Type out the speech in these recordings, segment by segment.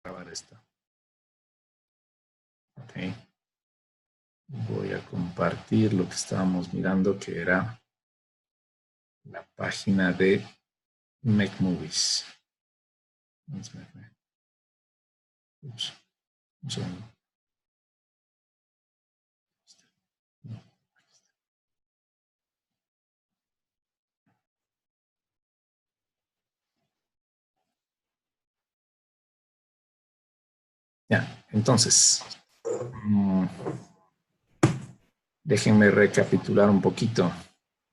grabar esta. Ok. Voy a compartir lo que estábamos mirando, que era la página de MacMovies. Ups, un segundo. Ya, entonces, déjenme recapitular un poquito.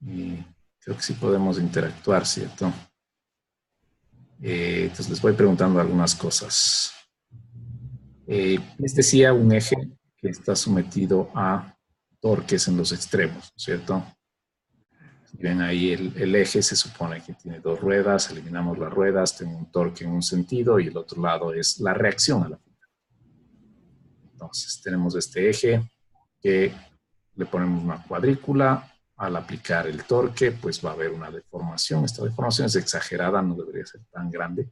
Y creo que sí podemos interactuar, ¿cierto? Entonces les voy preguntando algunas cosas. Les decía un eje que está sometido a torques en los extremos, ¿cierto? Si ven ahí el eje se supone que tiene dos ruedas, eliminamos las ruedas, tengo un torque en un sentido y el otro lado es la reacción a la figura. Entonces tenemos este eje que le ponemos una cuadrícula, al aplicar el torque pues va a haber una deformación. Esta deformación es exagerada, no debería ser tan grande,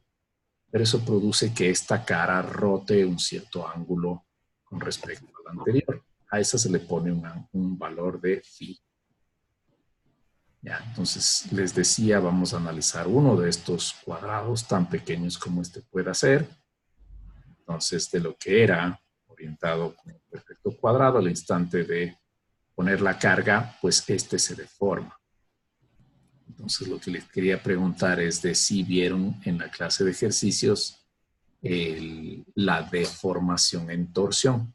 pero eso produce que esta cara rote un cierto ángulo con respecto a la anterior. A esa se le pone un valor de phi. Ya, entonces les decía, vamos a analizar uno de estos cuadrados tan pequeños como este pueda ser. Entonces, de lo que era orientado con un perfecto cuadrado, al instante de poner la carga, pues este se deforma. Entonces, lo que les quería preguntar es de si vieron en la clase de ejercicios la deformación en torsión.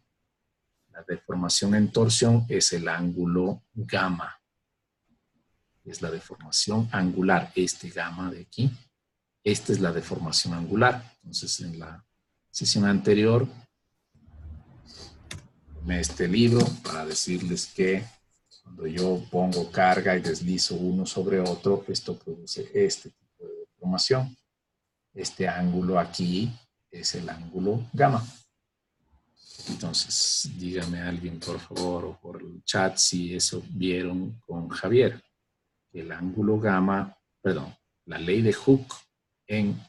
La deformación en torsión es el ángulo gamma. Es la deformación angular, este gamma de aquí. Esta es la deformación angular. Entonces, en la sesión anterior, tomé este libro para decirles que cuando yo pongo carga y deslizo uno sobre otro, esto produce este tipo de deformación. Este ángulo aquí es el ángulo gamma. Entonces, dígame alguien, por favor, o por el chat, si eso vieron con Javier. El ángulo gamma, perdón, la ley de Hooke en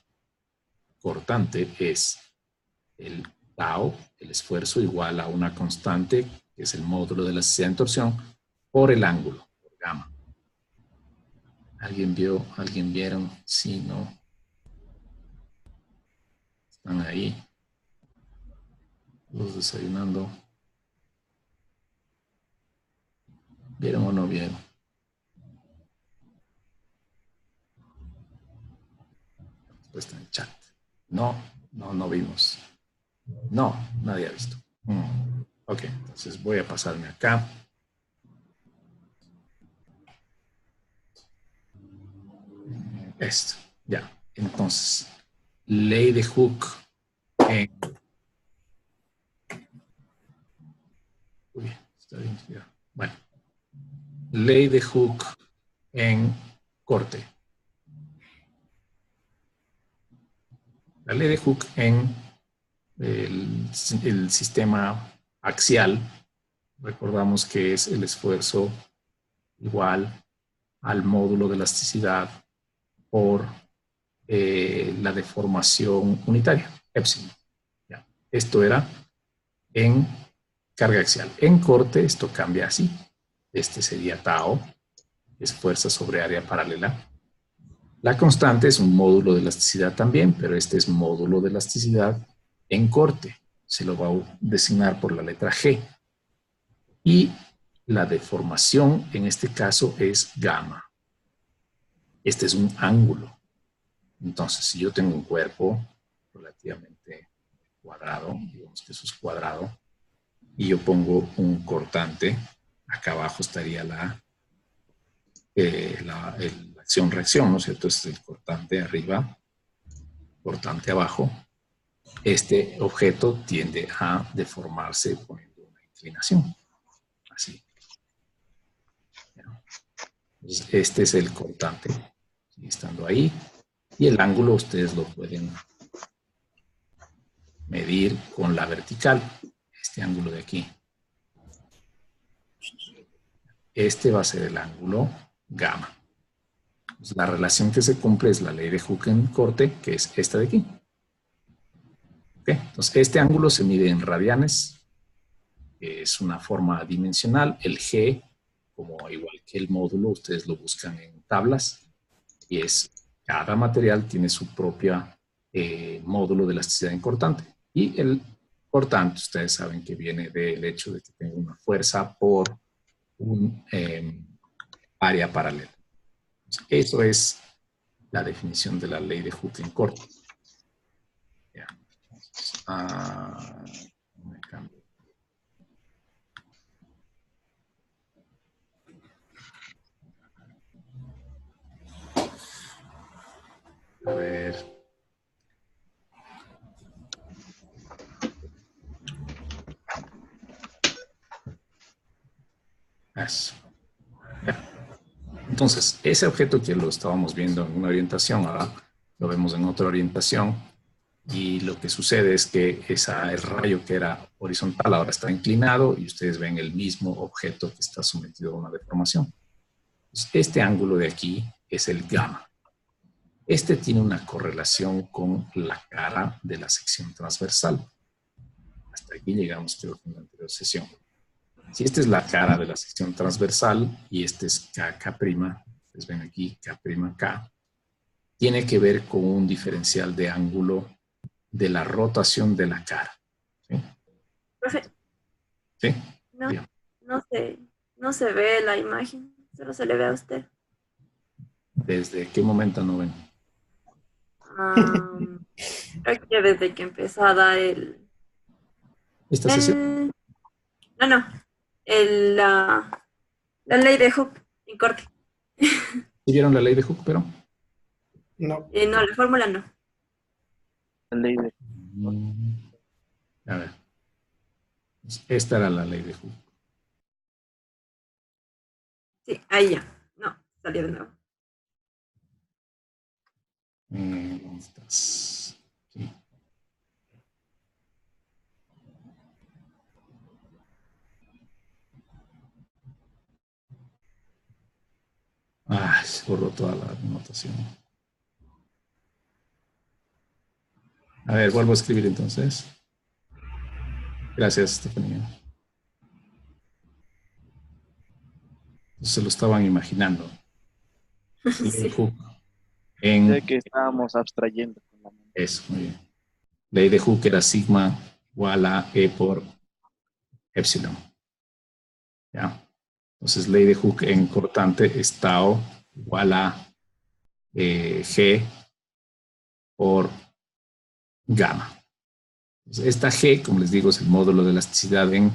cortante es el tau, el esfuerzo igual a una constante, que es el módulo de la necesidad en torsión, por el ángulo, por gamma. ¿Alguien vio? ¿Alguien vieron? Sí, no. Están ahí. Los desayunando. ¿Vieron o no vieron? Respuesta en el chat. No, no vimos. No, nadie ha visto. Ok, entonces voy a pasarme acá. Esto, ya. Entonces, ley de Hooke en... Uy, está bien. Ya. Bueno, ley de Hooke en corte. La ley de Hooke en el sistema axial, recordamos que es el esfuerzo igual al módulo de elasticidad por la deformación unitaria, epsilon. Ya. Esto era en carga axial. En corte esto cambia así. Este sería tau, es fuerza sobre área paralela. La constante es un módulo de elasticidad también, pero este es módulo de elasticidad en corte. Se lo va a designar por la letra G. Y la deformación en este caso es gamma. Este es un ángulo. Entonces, si yo tengo un cuerpo relativamente cuadrado, digamos que eso es cuadrado, y yo pongo un cortante, acá abajo estaría la acción-reacción, ¿no es cierto? Este es el cortante arriba, cortante abajo. Este objeto tiende a deformarse poniendo una inclinación, así. Entonces, este es el cortante, sigue estando ahí, y el ángulo ustedes lo pueden medir con la vertical, este ángulo de aquí. Este va a ser el ángulo gamma. Pues la relación que se cumple es la ley de Hooke en corte, que es esta de aquí. ¿Ok? Entonces, este ángulo se mide en radianes, es una forma dimensional. El G, como igual que el módulo, ustedes lo buscan en tablas, y es cada material tiene su propia módulo de elasticidad en cortante. Y el cortante, ustedes saben que viene del hecho de que tenga una fuerza por un área paralela. Eso es la definición de la ley de Hooke en corto. Ya. Me cambio. A ver. Eso. Ya. Entonces, ese objeto que lo estábamos viendo en una orientación, ahora lo vemos en otra orientación, y lo que sucede es que el rayo que era horizontal ahora está inclinado y ustedes ven el mismo objeto que está sometido a una deformación. Entonces, este ángulo de aquí es el gamma. Este tiene una correlación con la cara de la sección transversal. Hasta aquí llegamos, creo que en la anterior sesión. Si esta es la cara de la sección transversal y este es K', ustedes ven aquí K', tiene que ver con un diferencial de ángulo de la rotación de la cara. ¿Sí? Profe, ¿Sí? no, no se ve la imagen, solo se le ve a usted. ¿Desde qué momento no ven? Um, Creo que desde que empezó a dar Esta sesión. el no, no, la ley de Hooke en corte. ¿Sí vieron la ley de Hooke, pero? No, No, la fórmula no. la ley de... A ver. Esta era la ley de Hooke. Sí, ahí ya. No, salió de nuevo. ¿Dónde estás? Sí. Se borró toda la anotación. A ver, vuelvo a escribir entonces. Gracias, Estefanía. Se lo estaban imaginando. Ley de Sí. Hooke Sé en que estábamos abstrayendo con la mente. eso, muy bien. Ley de Hooke era sigma igual a E por epsilon. ¿Ya? Entonces, ley de Hooke en cortante es tau igual a G por gamma. Entonces, esta G, como les digo, es el módulo de elasticidad en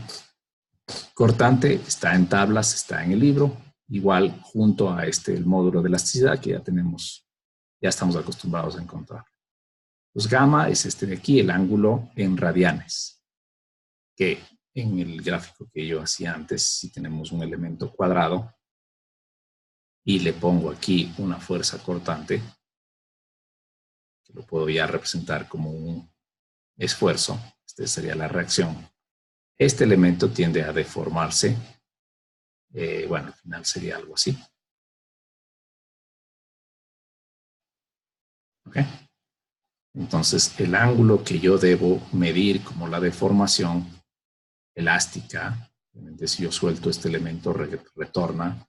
cortante, está en tablas, está en el libro, igual junto a el módulo de elasticidad que ya tenemos, ya estamos acostumbrados a encontrar. Pues gamma es este de aquí, el ángulo en radianes, que en el gráfico que yo hacía antes, si tenemos un elemento cuadrado y le pongo aquí una fuerza cortante, que lo puedo ya representar como un esfuerzo, esta sería la reacción. Este elemento tiende a deformarse, bueno, al final sería algo así. ¿Ok? Entonces, el ángulo que yo debo medir como la deformación elástica, si yo suelto este elemento, retorna.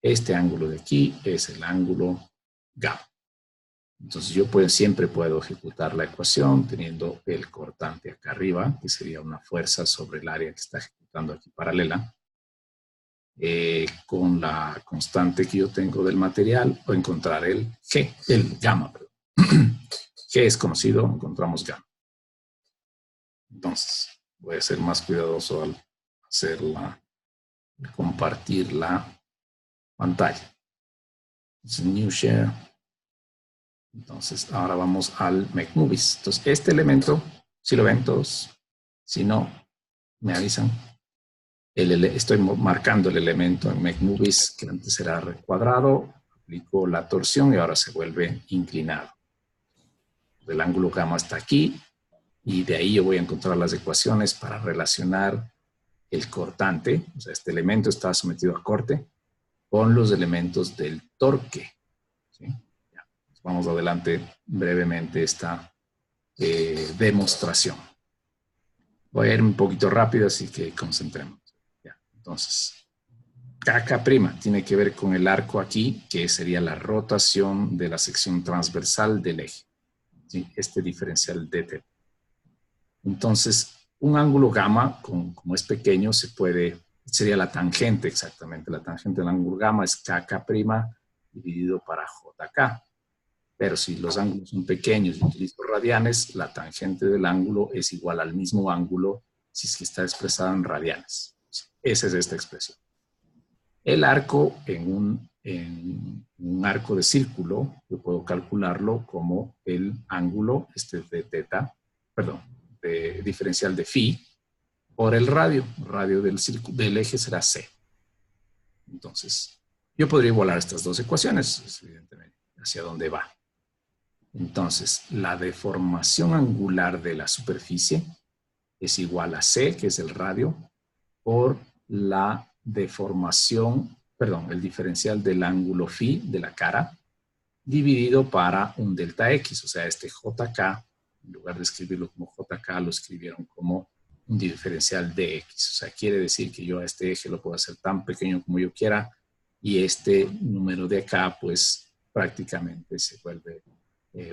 Este ángulo de aquí es el ángulo gamma. Entonces, yo siempre puedo ejecutar la ecuación teniendo el cortante acá arriba, que sería una fuerza sobre el área que está ejecutando aquí paralela, con la constante que yo tengo del material, o encontrar el G, el gamma, perdón. G es conocido, encontramos gamma. Entonces, voy a ser más cuidadoso al compartir la pantalla. Entonces, New Share. Entonces, ahora vamos al Make Movies. Entonces, este elemento, si lo ven todos, si no, me avisan. Estoy marcando el elemento en Make Movies, que antes era recuadrado, aplico la torsión y ahora se vuelve inclinado. El ángulo gamma está aquí, y de ahí yo voy a encontrar las ecuaciones para relacionar el cortante, o sea, este elemento está sometido a corte, con los elementos del torque. ¿Sí? Ya. Vamos adelante brevemente esta demostración. Voy a ir un poquito rápido, así que concentremos. Ya, entonces, KK' tiene que ver con el arco aquí, que sería la rotación de la sección transversal del eje. ¿Sí? Este diferencial dt. Entonces, un ángulo gamma, como es pequeño, sería la tangente exactamente. La tangente del ángulo gamma es KK' dividido para JK. Pero si los ángulos son pequeños y utilizo radianes, la tangente del ángulo es igual al mismo ángulo si es que está expresado en radianes. Esa es esta expresión. El arco en un arco de círculo, yo puedo calcularlo como el ángulo de teta, perdón, de diferencial de phi por el radio. El radio del eje será c. Entonces, yo podría igualar estas dos ecuaciones, evidentemente, hacia dónde va. Entonces, la deformación angular de la superficie es igual a C, que es el radio, por la deformación, perdón, el diferencial del ángulo phi de la cara, dividido para un delta X, o sea, este JK, en lugar de escribirlo como JK, lo escribieron como un diferencial de X. O sea, quiere decir que yo a este eje lo puedo hacer tan pequeño como yo quiera, y este número de acá, pues, prácticamente se vuelve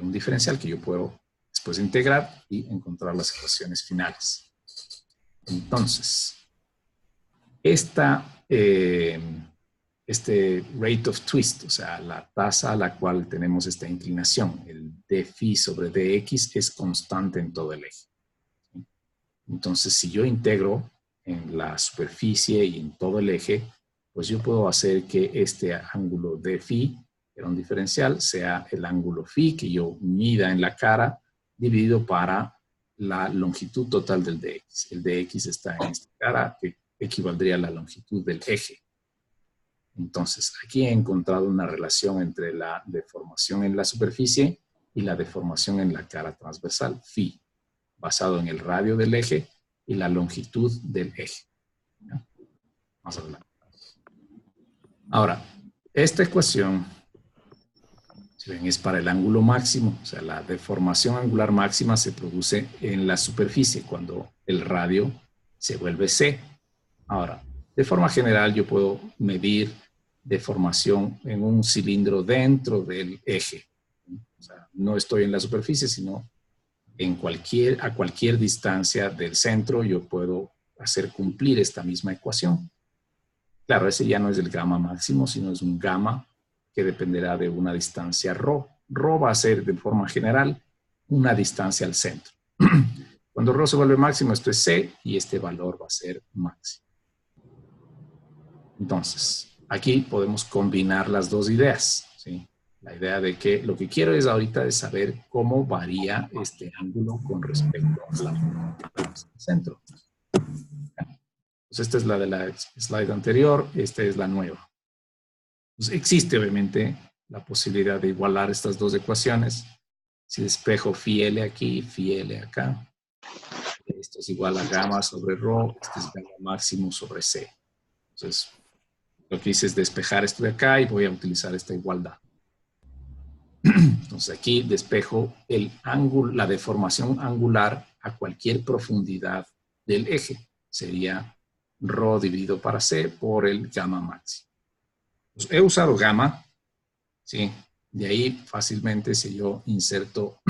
un diferencial que yo puedo después integrar y encontrar las ecuaciones finales. Entonces, este rate of twist, o sea, la tasa a la cual tenemos esta inclinación, el d phi sobre dx, es constante en todo el eje. Entonces, si yo integro en la superficie y en todo el eje, pues yo puedo hacer que este ángulo d phi, que era un diferencial, sea el ángulo phi que yo mida en la cara, dividido para la longitud total del dx. El dx está en esta cara, que equivaldría a la longitud del eje. Entonces, aquí he encontrado una relación entre la deformación en la superficie y la deformación en la cara transversal, phi, basado en el radio del eje y la longitud del eje. ¿Ya? Más adelante. Ahora, esta ecuación, si ven, es para el ángulo máximo, o sea, la deformación angular máxima se produce en la superficie cuando el radio se vuelve C. Ahora, de forma general yo puedo medir deformación en un cilindro dentro del eje. O sea, no estoy en la superficie, sino a cualquier distancia del centro yo puedo hacer cumplir esta misma ecuación. Claro, ese ya no es el gamma máximo, sino es un gamma que dependerá de una distancia ρ. ρ va a ser, de forma general, una distancia al centro. Cuando ρ se vuelve máximo, esto es C, y este valor va a ser máximo. Entonces, aquí podemos combinar las dos ideas, ¿sí? La idea de que lo que quiero es ahorita es saber cómo varía este ángulo con respecto a la centro. Pues esta es la de la slide anterior, esta es la nueva. Pues existe obviamente la posibilidad de igualar estas dos ecuaciones. Si despejo phi L aquí, phi L acá, esto es igual a gamma sobre ρ, esto es gamma máximo sobre C. Entonces, lo que hice es despejar esto de acá y voy a utilizar esta igualdad. Entonces aquí despejo la deformación angular a cualquier profundidad del eje. Sería ρ dividido para C por el gamma máximo. Pues he usado gamma, ¿sí? De ahí fácilmente si yo inserto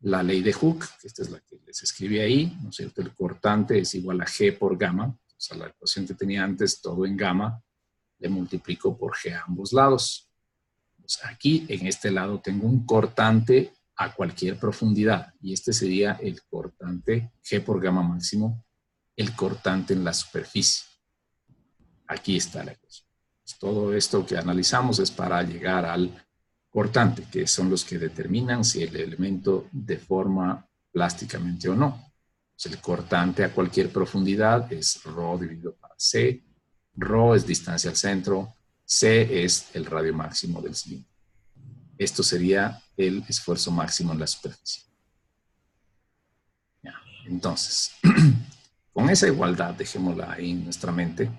la ley de Hooke, que esta es la que les escribí ahí, ¿no es cierto? El cortante es igual a G por gamma. O sea, la ecuación que tenía antes, todo en gamma, le multiplico por G a ambos lados. Pues aquí, en este lado, tengo un cortante a cualquier profundidad. Y este sería el cortante G por gamma máximo, el cortante en la superficie. Aquí está la ecuación. Pues todo esto que analizamos es para llegar al cortante, que son los que determinan si el elemento deforma plásticamente o no. Pues el cortante a cualquier profundidad es ρ dividido para C. ρ es distancia al centro. C es el radio máximo del cilindro. Esto sería el esfuerzo máximo en la superficie. Ya, entonces, con esa igualdad, dejémosla ahí en nuestra mente.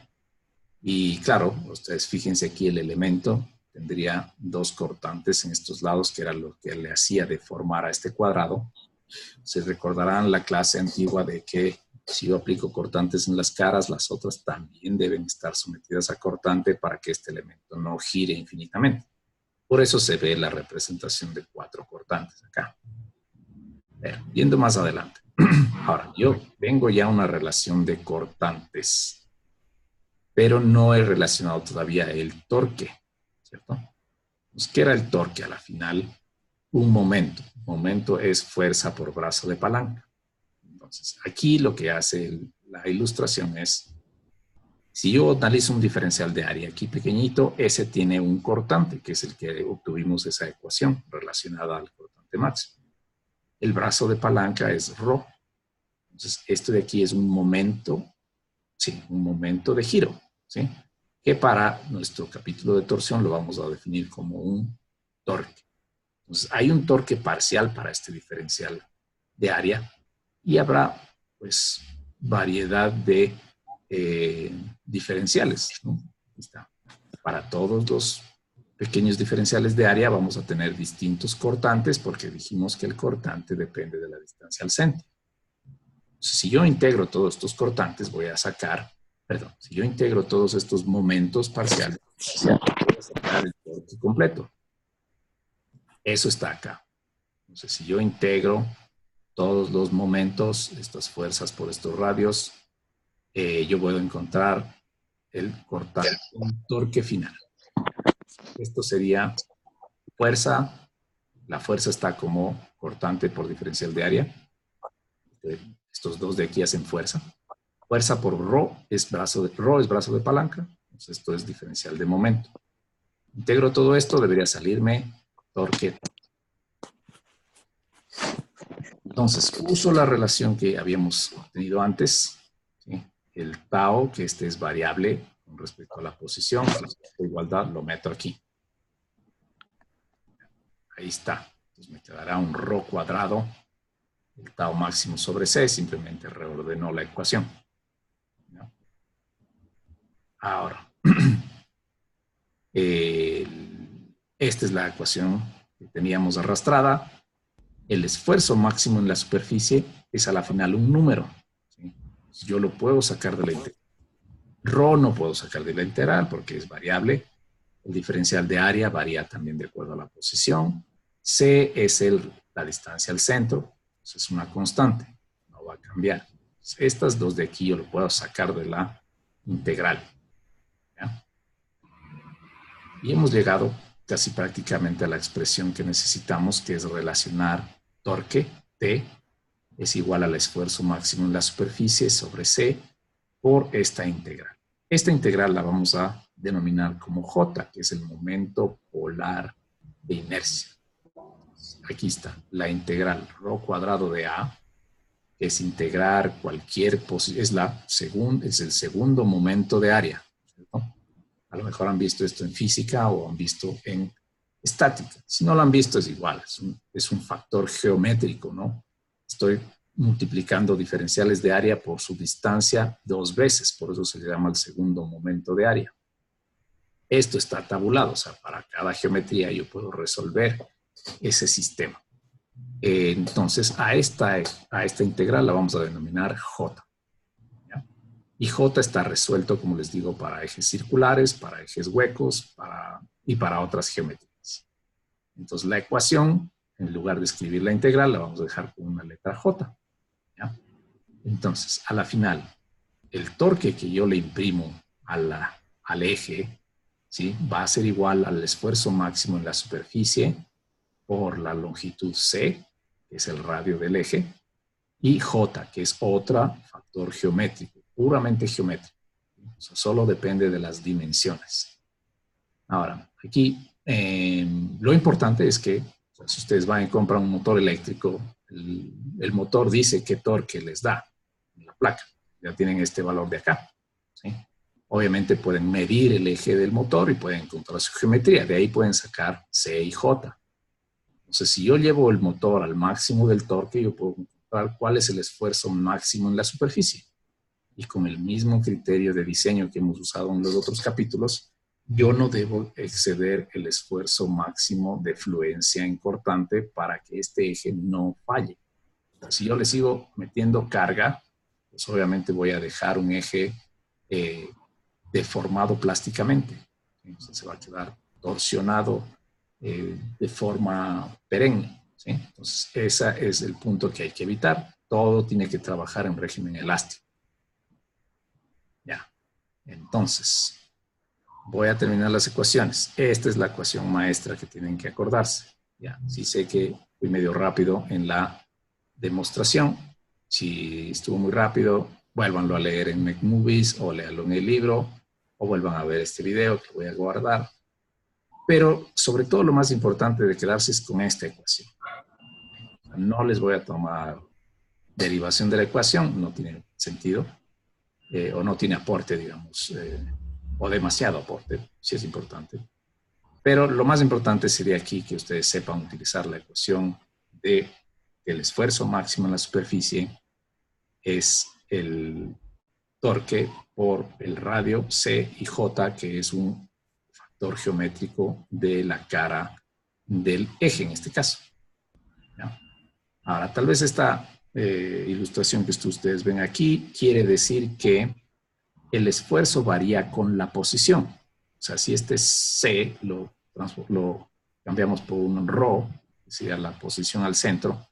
Y claro, ustedes fíjense aquí el elemento tendría dos cortantes en estos lados, que era lo que le hacía deformar a este cuadrado. Se recordarán la clase antigua de que si yo aplico cortantes en las caras, las otras también deben estar sometidas a cortante para que este elemento no gire infinitamente. Por eso se ve la representación de 4 cortantes acá. Viendo más adelante. Ahora, yo tengo ya una relación de cortantes, pero no he relacionado todavía el torque, ¿cierto? Pues, ¿qué era el torque a la final? Un momento. Momento es fuerza por brazo de palanca. Entonces, aquí lo que hace la ilustración es, si yo analizo un diferencial de área aquí pequeñito, ese tiene un cortante, que es el que obtuvimos esa ecuación relacionada al cortante máximo. El brazo de palanca es ρ. Entonces, esto de aquí es un momento, sí, un momento de giro, ¿sí? Que para nuestro capítulo de torsión lo vamos a definir como un torque. Entonces, hay un torque parcial para este diferencial de área y habrá, pues, variedad de diferenciales, ¿no? Aquí está. Para todos los pequeños diferenciales de área vamos a tener distintos cortantes porque dijimos que el cortante depende de la distancia al centro. Entonces, si yo integro todos estos cortantes, voy a sacar, perdón, si yo integro todos estos momentos parciales, voy a sacar el torque completo. Eso está acá. Entonces, si yo integro todos los momentos, estas fuerzas por estos radios, yo puedo encontrar el cortante, un torque final. Esto sería fuerza. La fuerza está como cortante por diferencial de área. Estos dos de aquí hacen fuerza. Fuerza por ρ es brazo de palanca. Entonces, esto es diferencial de momento. Integro todo esto, debería salirme torque. Entonces, uso la relación que habíamos obtenido antes, ¿sí? El tau, que este es variable con respecto a la posición, de igualdad, lo meto aquí. Ahí está. Entonces me quedará un ρ cuadrado, el tau máximo sobre c, simplemente reordenó la ecuación. ¿No? Ahora, esta es la ecuación que teníamos arrastrada. El esfuerzo máximo en la superficie es a la final un número, ¿sí? Yo lo puedo sacar de la integral. Rho no puedo sacar de la integral porque es variable. El diferencial de área varía también de acuerdo a la posición. C es la distancia al centro. Es una constante, no va a cambiar. Estas dos de aquí yo lo puedo sacar de la integral. ¿Ya? Y hemos llegado casi prácticamente a la expresión que necesitamos, que es relacionar torque, T, es igual al esfuerzo máximo en la superficie sobre C por esta integral. Esta integral la vamos a denominar como J, que es el momento polar de inercia. Aquí está, la integral ρ cuadrado de A, que es integrar cualquier posición, es el segundo momento de área, ¿cierto? A lo mejor han visto esto en física o han visto en estática. Si no lo han visto es igual, es un factor geométrico, ¿no? Estoy multiplicando diferenciales de área por su distancia 2 veces, por eso se le llama el segundo momento de área. Esto está tabulado, o sea, para cada geometría yo puedo resolver ese sistema. Entonces, a esta integral la vamos a denominar J. ¿Ya? Y J está resuelto, como les digo, para ejes circulares, para ejes huecos y para otras geometrías. Entonces, la ecuación, en lugar de escribir la integral, la vamos a dejar con una letra J. ¿Ya? Entonces, a la final, el torque que yo le imprimo al eje, ¿sí? Va a ser igual al esfuerzo máximo en la superficie por la longitud C, que es el radio del eje, y J, que es otro factor geométrico, puramente geométrico. O sea, solo depende de las dimensiones. Ahora, aquí lo importante es que, o sea, si ustedes van y compran un motor eléctrico, el motor dice qué torque les da en la placa. Ya tienen este valor de acá, ¿sí? Obviamente pueden medir el eje del motor y pueden encontrar su geometría. De ahí pueden sacar C y J. Entonces, si yo llevo el motor al máximo del torque, yo puedo encontrar cuál es el esfuerzo máximo en la superficie. Y con el mismo criterio de diseño que hemos usado en los otros capítulos, yo no debo exceder el esfuerzo máximo de fluencia en cortante para que este eje no falle. Si yo le sigo metiendo carga, pues obviamente voy a dejar un eje deformado plásticamente. Entonces se va a quedar torsionado de forma perenne, ¿sí? Entonces ese es el punto que hay que evitar. Todo tiene que trabajar en régimen elástico. Ya. Entonces, voy a terminar las ecuaciones. Esta es la ecuación maestra que tienen que acordarse. Ya. Si sé que fui medio rápido en la demostración, si estuvo muy rápido, vuélvanlo a leer en MacMovies o léalo en el libro o vuelvan a ver este video que voy a guardar. Pero sobre todo lo más importante de quedarse es con esta ecuación. No les voy a tomar derivación de la ecuación, no tiene sentido, o no tiene aporte, digamos, o demasiado aporte, si es importante. Pero lo más importante sería aquí que ustedes sepan utilizar la ecuación de que el esfuerzo máximo en la superficie es el torque por el radio C y J, que es un factor geométrico de la cara del eje en este caso. ¿Ya? Ahora, tal vez esta ilustración que ustedes ven aquí quiere decir que el esfuerzo varía con la posición. O sea, si este C lo cambiamos por un ρ, que sería la posición al centro,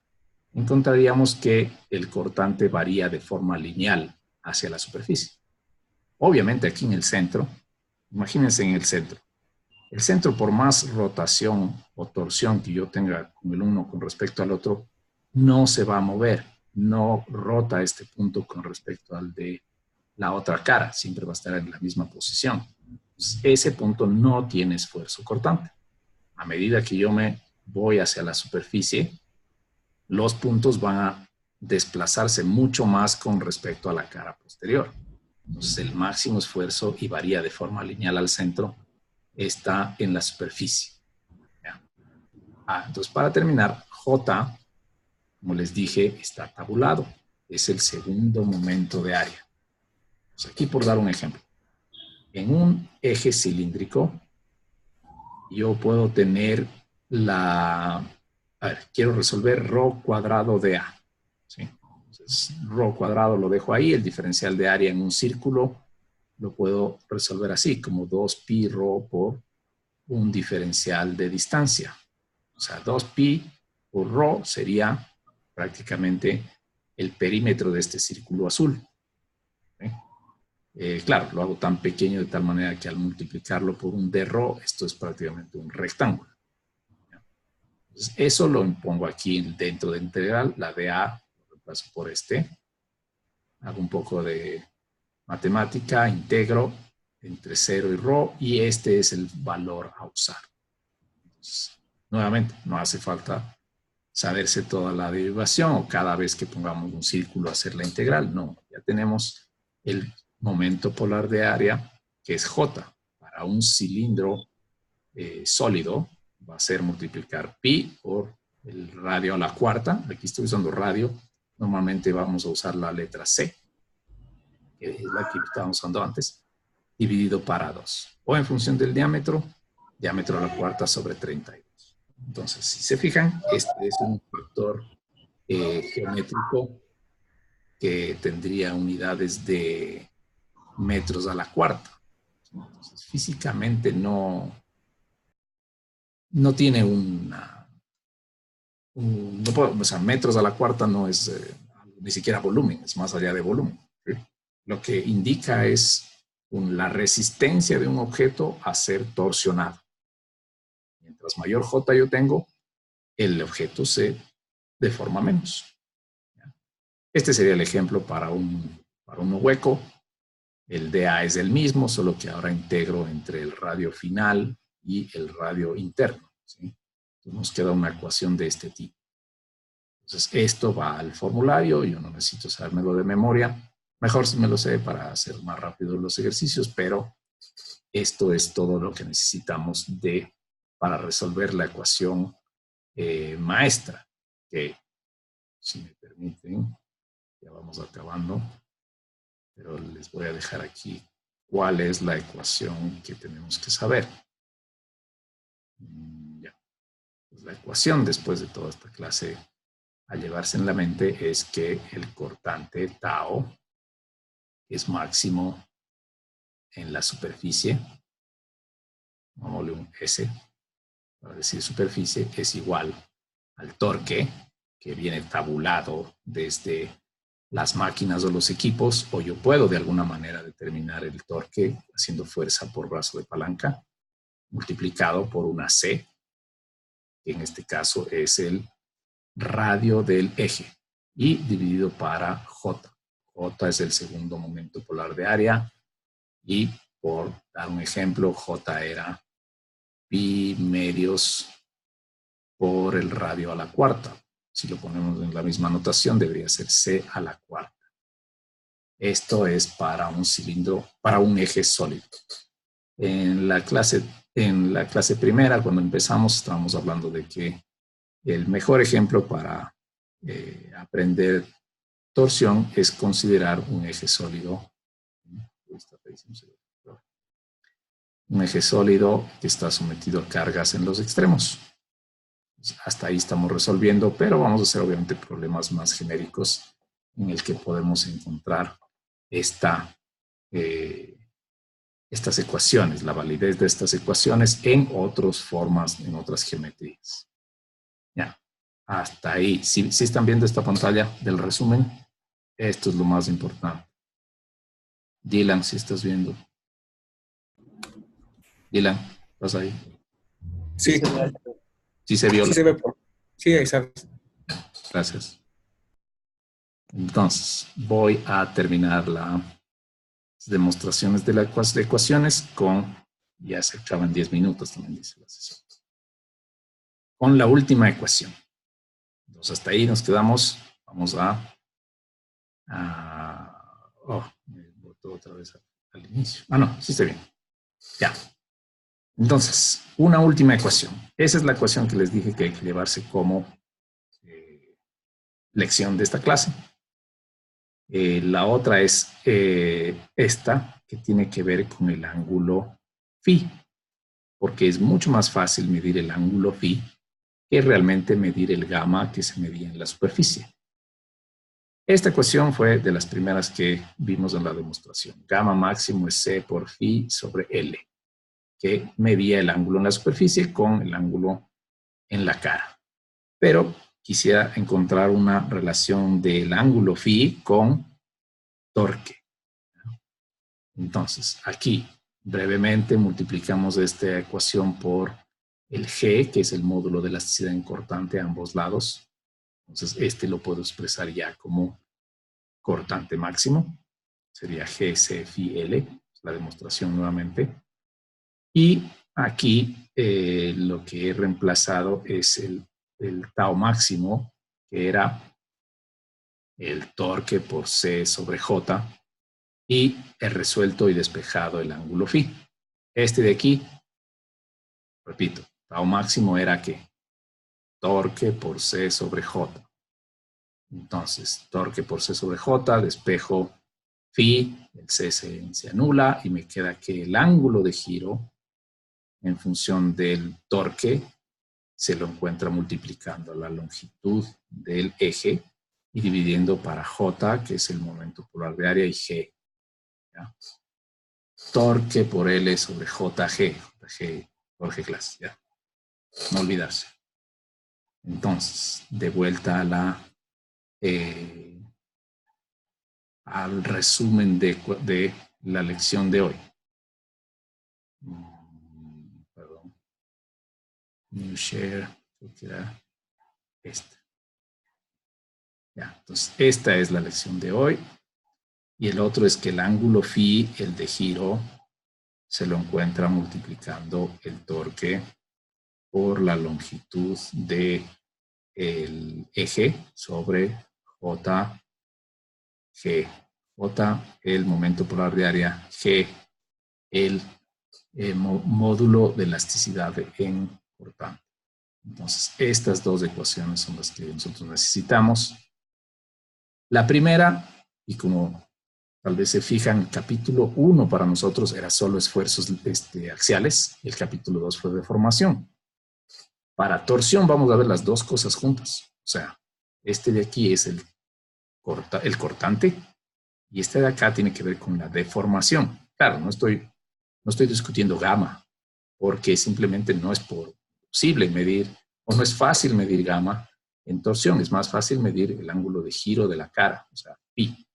encontraríamos que el cortante varía de forma lineal hacia la superficie. Obviamente aquí en el centro, imagínense en el centro. El centro, por más rotación o torsión que yo tenga con el uno con respecto al otro, no se va a mover, no rota este punto con respecto al de la otra cara, siempre va a estar en la misma posición. Entonces, ese punto no tiene esfuerzo cortante. A medida que yo me voy hacia la superficie, los puntos van a desplazarse mucho más con respecto a la cara posterior. Entonces, el máximo esfuerzo, y varía de forma lineal al centro, está en la superficie. Entonces, para terminar, J, como les dije, está tabulado. Es el segundo momento de área. Pues aquí por dar un ejemplo. En un eje cilíndrico, yo puedo tener quiero resolver ρ cuadrado de A. ¿Sí? Entonces, ρ cuadrado lo dejo ahí, el diferencial de área en un círculo lo puedo resolver así, como 2pi ρ por un diferencial de distancia. O sea, 2pi por ρ sería prácticamente el perímetro de este círculo azul. ¿Sí? Claro, lo hago tan pequeño de tal manera que al multiplicarlo por un d-ρ, esto es prácticamente un rectángulo. Entonces, eso lo impongo aquí dentro de integral, la de A lo reemplazo por este. Hago un poco de matemática, integro entre 0 y ρ, y este es el valor a usar. Entonces, nuevamente, no hace falta saberse toda la derivación o cada vez que pongamos un círculo hacer la integral. No, ya tenemos el momento polar de área, que es J. Para un cilindro sólido, va a ser multiplicar pi por el radio a la cuarta. Aquí estoy usando radio. Normalmente vamos a usar la letra C, que es la que estábamos usando antes, dividido para 2. O en función del diámetro a la cuarta sobre 32. Entonces, si se fijan, este es un factor geométrico que tendría unidades de metros a la cuarta. Entonces, físicamente no tiene o sea, metros a la cuarta no es ni siquiera volumen, es más allá de volumen. ¿Sí? Lo que indica es la resistencia de un objeto a ser torsionado. Mientras mayor J yo tengo, el objeto se deforma menos. Este sería el ejemplo para un hueco. El dA es el mismo, solo que ahora integro entre el radio final y el radio interno. ¿Sí? Entonces nos queda una ecuación de este tipo. Entonces esto va al formulario, yo no necesito sabérmelo de memoria. Mejor si me lo sé para hacer más rápido los ejercicios, pero esto es todo lo que necesitamos para resolver la ecuación maestra, que, si me permiten, ya vamos acabando, pero les voy a dejar aquí cuál es la ecuación que tenemos que saber. Ya. Pues la ecuación, después de toda esta clase a llevarse en la mente es que el cortante tau es máximo en la superficie, pongámosle un S, para decir superficie, es igual al torque que viene tabulado desde las máquinas o los equipos, o yo puedo de alguna manera determinar el torque haciendo fuerza por brazo de palanca, multiplicado por una C, que en este caso es el radio del eje, y dividido para J. J es el segundo momento polar de área, y por dar un ejemplo, J era pi medios por el radio a la cuarta. Si lo ponemos en la misma notación, debería ser C a la cuarta. Esto es para un cilindro, para un eje sólido. En la clase primera, cuando empezamos, estábamos hablando de que el mejor ejemplo para aprender torsión es considerar un eje sólido. Un eje sólido que está sometido a cargas en los extremos. Hasta ahí estamos resolviendo, pero vamos a hacer obviamente problemas más genéricos en el que podemos encontrar estas ecuaciones, la validez de estas ecuaciones en otras formas, en otras geometrías. Ya, hasta ahí. Si están viendo esta pantalla del resumen, esto es lo más importante. Dylan, si estás viendo. Dylan, ¿estás ahí? Sí. Sí se vio. Sí se ve. Sí, ahí sabes. Gracias. Entonces, voy a terminar las demostraciones de las ecuaciones con, ya se acaban 10 minutos, también dice la sesión, con la última ecuación. Entonces, hasta ahí nos quedamos. Vamos me botó otra vez al inicio. No, sí está bien. Ya. Entonces, una última ecuación. Esa es la ecuación que les dije que hay que llevarse como lección de esta clase. La otra es esta, que tiene que ver con el ángulo phi, porque es mucho más fácil medir el ángulo phi que realmente medir el gamma que se medía en la superficie. Esta ecuación fue de las primeras que vimos en la demostración. Gamma máximo es C por phi sobre L, que medía el ángulo en la superficie con el ángulo en la cara. Pero quisiera encontrar una relación del ángulo phi con torque. Entonces, aquí brevemente multiplicamos esta ecuación por el G, que es el módulo de elasticidad en cortante a ambos lados. Entonces, este lo puedo expresar ya como cortante máximo. Sería GC phi L, la demostración nuevamente. Y aquí lo que he reemplazado es el tau máximo, que era el torque por C sobre J, y he resuelto y despejado el ángulo phi. Este de aquí, repito, tau máximo era que torque por C sobre J. Entonces, torque por C sobre J, despejo phi, el C se anula y me queda que el ángulo de giro en función del torque se lo encuentra multiplicando la longitud del eje y dividiendo para J, que es el momento polar de área, y G. ¿Ya? Torque por L sobre JG, Jorge clase, ¿ya? No olvidarse. Entonces, de vuelta a al resumen de la lección de hoy. Perdón. New share, creo que era esta. Ya, entonces, esta es la lección de hoy. Y el otro es que el ángulo phi, el de giro, se lo encuentra multiplicando el torque por la longitud del eje sobre J, G. J, el momento polar de área, G, el módulo de elasticidad en cortante. Entonces, estas dos ecuaciones son las que nosotros necesitamos. La primera, y como tal vez se fijan, capítulo 1 para nosotros era solo esfuerzos axiales, el capítulo 2 fue deformación. Para torsión vamos a ver las dos cosas juntas. O sea, Este de aquí es el cortante y este de acá tiene que ver con la deformación. Claro, no estoy discutiendo gamma, porque simplemente no es posible medir, o no es fácil medir gamma en torsión. Es más fácil medir el ángulo de giro de la cara, o sea, pi.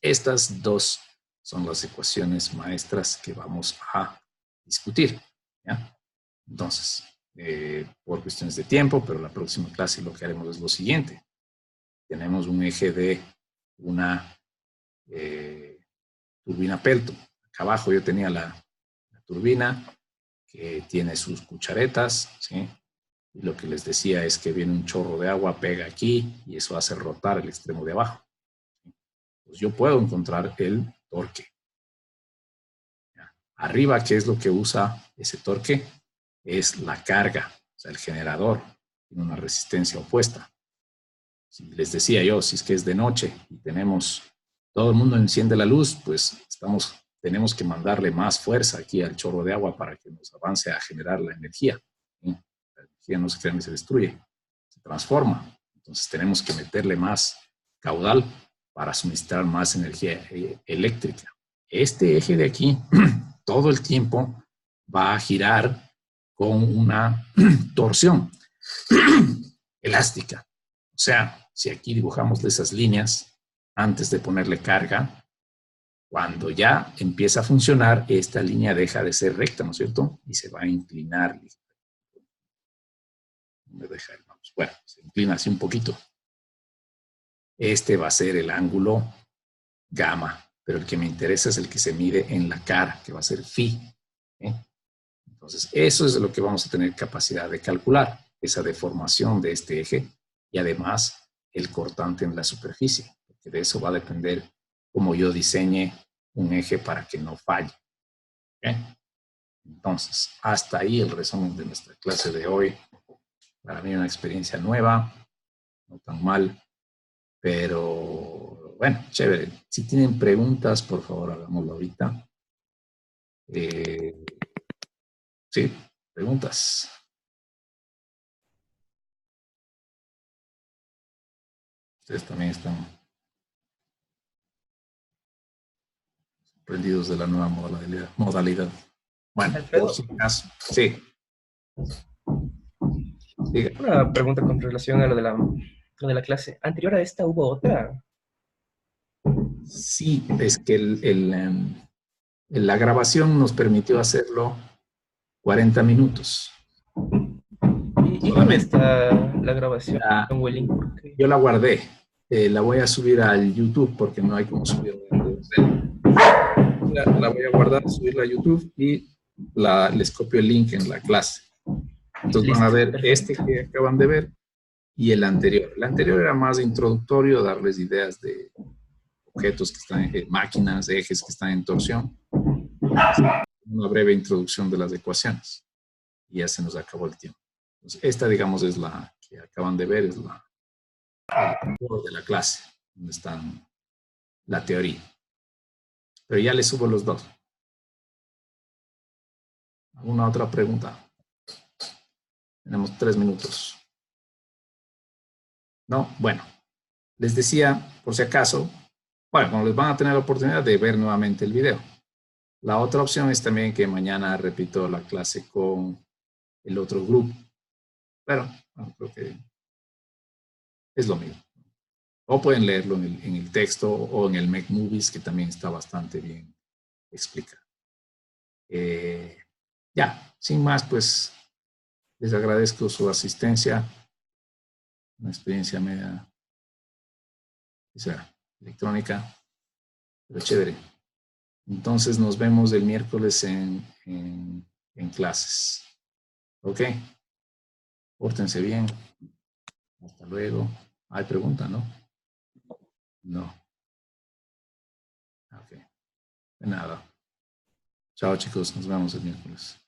Estas dos son las ecuaciones maestras que vamos a discutir, ¿ya? Entonces, por cuestiones de tiempo, pero la próxima clase lo que haremos es lo siguiente. Tenemos un eje de una turbina Pelton. Acá abajo yo tenía la turbina que tiene sus cucharetas, ¿sí? Y lo que les decía es que viene un chorro de agua, pega aquí y eso hace rotar el extremo de abajo. Pues yo puedo encontrar el torque. Arriba, ¿qué es lo que usa ese torque? Es la carga, o sea, el generador tiene una resistencia opuesta. Si les decía yo, si es que es de noche y todo el mundo enciende la luz, pues tenemos que mandarle más fuerza aquí al chorro de agua para que nos avance a generar la energía. ¿Sí? La energía no se crea ni se destruye, se transforma. Entonces tenemos que meterle más caudal para suministrar más energía eléctrica. Este eje de aquí todo el tiempo va a girar con una torsión elástica. O sea, si aquí dibujamos esas líneas antes de ponerle carga, cuando ya empieza a funcionar, esta línea deja de ser recta, ¿no es cierto? Y se va a inclinar. Bueno, se inclina así un poquito. Este va a ser el ángulo gamma, pero el que me interesa es el que se mide en la cara, que va a ser phi. Entonces, eso es de lo que vamos a tener capacidad de calcular, esa deformación de este eje y además el cortante en la superficie, porque de eso va a depender cómo yo diseñe un eje para que no falle. ¿Okay? Entonces, hasta ahí el resumen de nuestra clase de hoy. Para mí una experiencia nueva, no tan mal, pero bueno, chévere. Si tienen preguntas, por favor, hagámoslo ahorita. Sí, preguntas. Ustedes también están aprendidos de la nueva modalidad. Bueno, Alfredo, por si acaso. Sí. Diga. una pregunta con relación a lo de la clase. Anterior a esta, ¿hubo otra? Sí, es que la grabación nos permitió hacerlo 40 minutos. ¿Y dónde está la grabación? La- El link, porque- Yo la guardé. La voy a subir al YouTube porque no hay como subirla. La voy a guardar, subirla a YouTube y les copio el link en la clase. Entonces van a ver Perfecto. este que acaban de ver y el anterior. El anterior era más introductorio, darles ideas de objetos que están en máquinas, ejes que están en torsión. Una breve introducción de las ecuaciones. Y ya se nos acabó el tiempo. Entonces, esta, digamos, es la que acaban de ver, es el de la clase, donde está la teoría. Pero ya les subo los dos. ¿Alguna otra pregunta? Tenemos 3 minutos. ¿No? Bueno, les decía, por si acaso, bueno, les van a tener la oportunidad de ver nuevamente el video. La otra opción es también que mañana repito la clase con el otro grupo. Pero bueno, creo que es lo mismo. O pueden leerlo en el texto o en el Make Movies, que también está bastante bien explicado. Ya, sin más, pues les agradezco su asistencia. Una experiencia media, quizá, electrónica, pero chévere. Entonces nos vemos el miércoles en clases. ¿Ok? Pórtense bien. Hasta luego. ¿Hay pregunta, no? No. Ok. De nada. Chao, chicos. Nos vemos el miércoles.